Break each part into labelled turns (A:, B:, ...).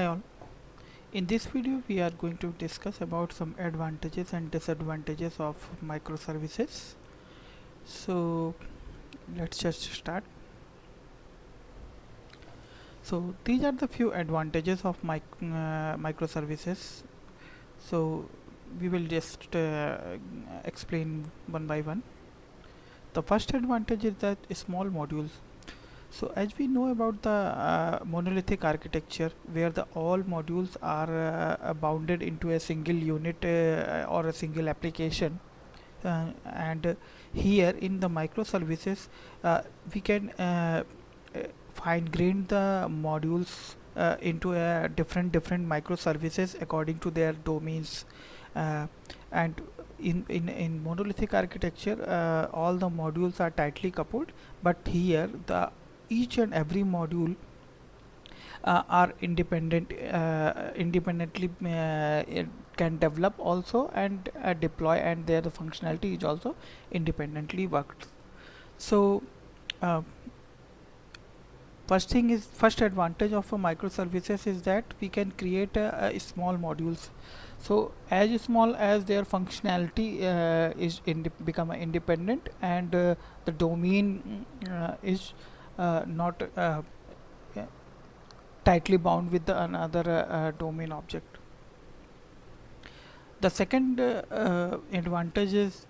A: Hi all. In this video we are going to discuss about some advantages and disadvantages of microservices. So let's just start. So these are the few advantages of microservices. So we will just explain one by one. The first advantage is that small modules. So as we know about the monolithic architecture, where the all modules are bounded into a single unit or a single application, and here in the microservices, we can fine grain the modules into different microservices according to their domains, uh, and in monolithic architecture, all the modules are tightly coupled, but here the each and every module are independently it can develop also and deploy, and their functionality is also independently worked. So uh, first advantage of a microservices is that we can create a small modules, so as small as their functionality is become independent, and the domain is not tightly bound with the another domain object. The second advantage is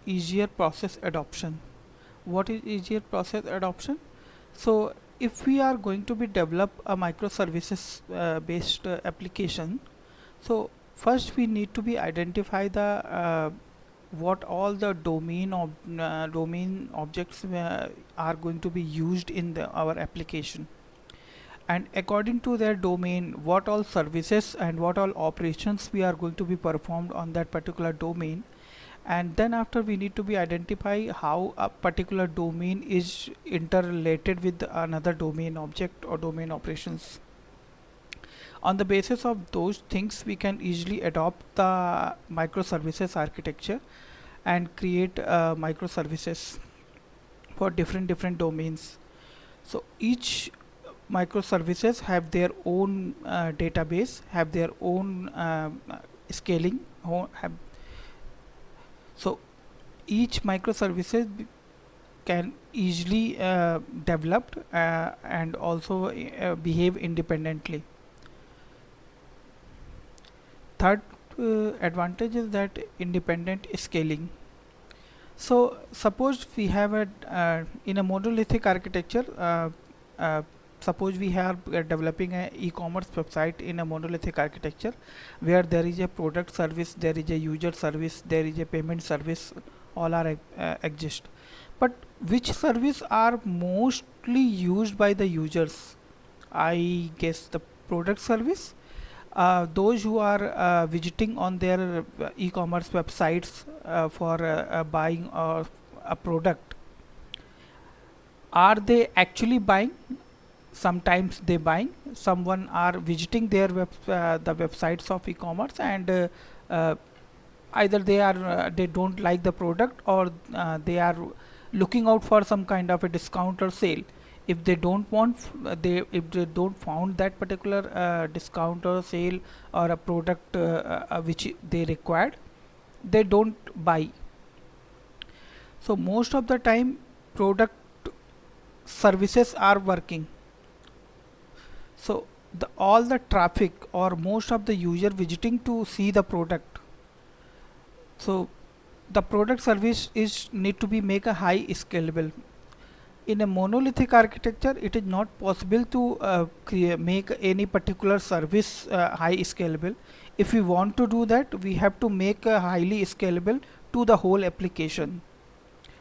A: easier process adoption. What is easier process adoption? So if we are going to be develop a microservices based application, so first we need to be identify the what all the domain objects are going to be used in our application, and according to their domain what all services and what all operations we are going to be performed on that particular domain. And then after, we need to be identify how a particular domain is interrelated with another domain object or domain operations. On the basis of those things, we can easily adopt the microservices architecture and create microservices for different domains. So each microservices have their own database, have their own scaling. So each microservices can easily developed and also behave independently. Third advantage is that independent scaling. So suppose we have a in a monolithic architecture, suppose we are developing a e-commerce website in a monolithic architecture, where there is a product service, there is a user service, there is a payment service, all are exist. But which service are mostly used by the users? I guess the product service. Those who are visiting on their e-commerce websites for buying a product, are they actually buying? Sometimes they buying, someone are visiting their the websites of e-commerce, and uh, either they don't like the product, or they are looking out for some kind of a discount or sale. If they don't want they if they don't found that particular discount or sale or a product which they required, they don't buy. So most of the time product services are working. So the all the traffic or most of the user visiting to see the product, so the product service is need to be make a high scalable. In a monolithic architecture, it is not possible to make any particular service high scalable. If we want to do that, we have to make a highly scalable to the whole application,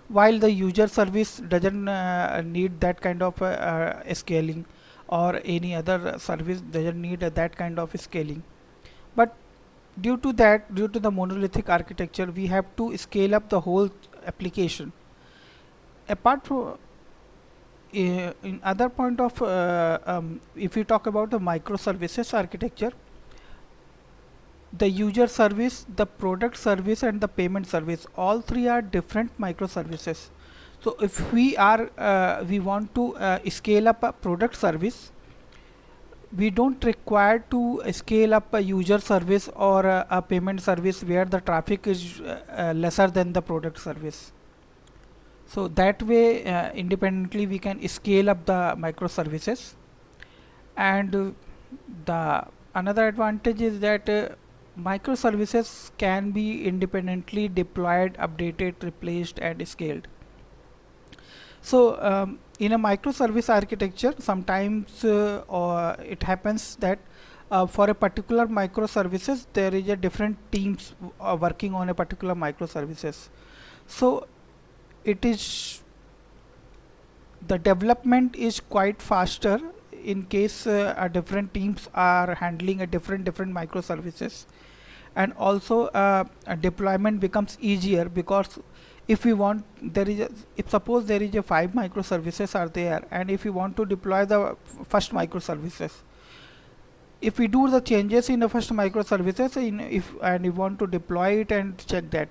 A: while the user service doesn't need that kind of scaling, or any other service doesn't need that kind of scaling. But due to the monolithic architecture, we have to scale up the whole application. Apart from in other point of if we talk about the microservices architecture, the user service, the product service, and the payment service, all three are different microservices. So if we want to scale up a product service, we don't require to scale up a user service or a payment service where the traffic is lesser than the product service. So that way independently we can scale up the microservices. And the another advantage is that microservices can be independently deployed, updated, replaced and scaled. So in a microservice architecture, sometimes or it happens that for a particular microservices there is a different teams working on a particular microservices. So it is, the development is quite faster in case different teams are handling a different microservices. And also a deployment becomes easier, because if we want, there is a, if suppose there is a 5 microservices are there, and if we want to deploy the first microservices, if we do the changes in the first microservices in if and we want to deploy it and check that,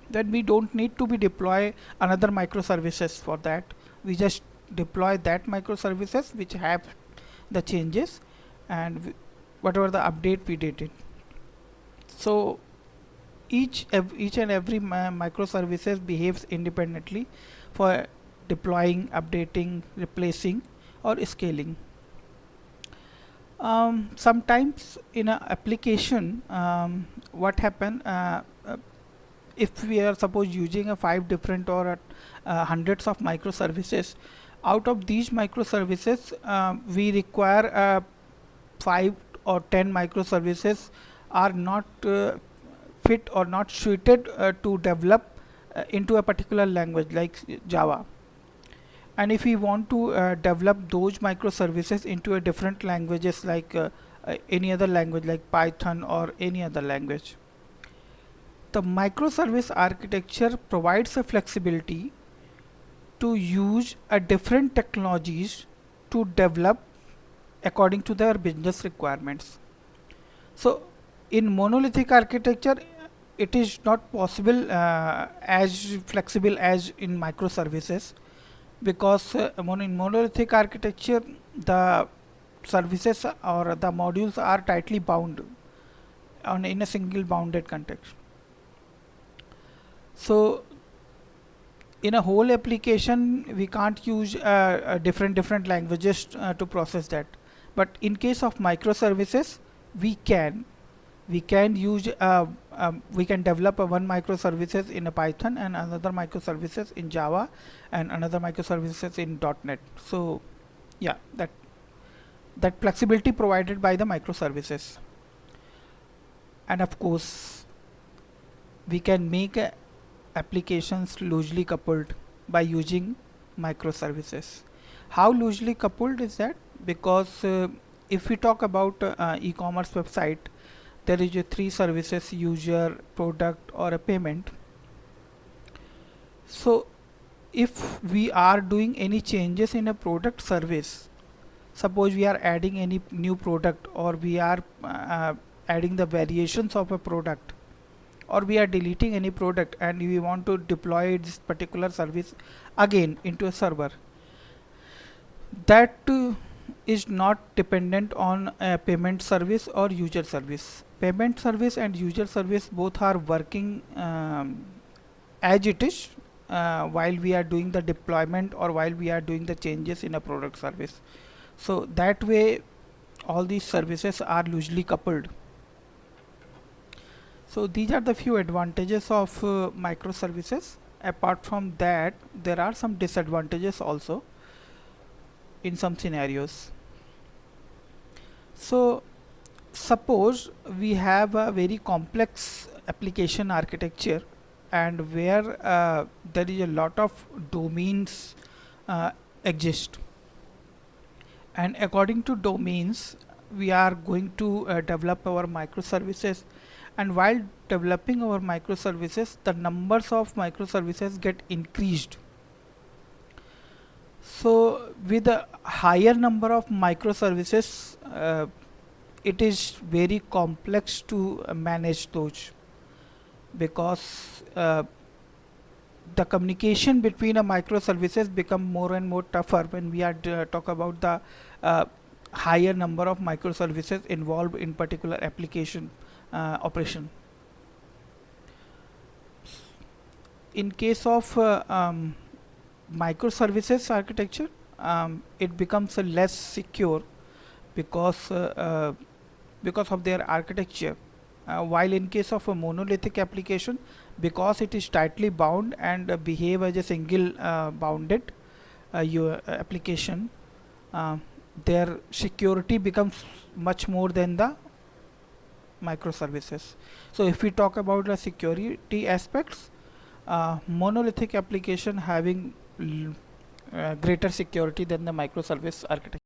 A: then we don't need to be deploy another microservices for that. We just deploy that microservices which have the changes, and whatever the update we did it. So each and every microservices behaves independently for deploying, updating, replacing or scaling. Sometimes in a application, what happen, if we are suppose using a 5 different or hundreds of microservices, out of these microservices we require 5 or 10 microservices are not fit or not suited to develop into a particular language like Java. And if we want to develop those microservices into a different languages like any other language like Python or any other language, the microservice architecture provides a flexibility to use a different technologies to develop according to their business requirements. So in monolithic architecture it is not possible as flexible as in microservices, because in monolithic architecture the services or the modules are tightly bound on in a single bounded context. So in a whole application we can't use different languages to process that. But in case of microservices we can use we can develop a one microservices in a Python and another microservices in Java and another microservices in .NET. So yeah, that flexibility provided by the microservices. And of course we can make applications loosely coupled by using microservices. How loosely coupled is that? Because if we talk about e-commerce website, there is a 3 services: user, product or a payment. So if we are doing any changes in a product service, suppose we are adding any new product, or we are adding the variations of a product, or we are deleting any product and we want to deploy this particular service again into a server, that is not dependent on a payment service or user service. Payment service and user service both are working as it is while we are doing the deployment or while we are doing the changes in a product service. So that way all these services are loosely coupled. So these are the few advantages of microservices. Apart from that, there are some disadvantages also in some scenarios. So suppose we have a very complex application architecture, and where there is a lot of domains exist, and according to domains we are going to develop our microservices. And while developing our microservices, the numbers of microservices get increased. So with a higher number of microservices, it is very complex to manage those, because the communication between a microservices become more and more tougher when we are talk about the higher number of microservices involved in particular application operation. In case of microservices architecture, it becomes less secure because because of their architecture. While in case of a monolithic application, because it is tightly bound and behave as a single bounded your application, uh, their security becomes much more than the microservices. So if we talk about the security aspects, monolithic application having greater security than the microservice architecture.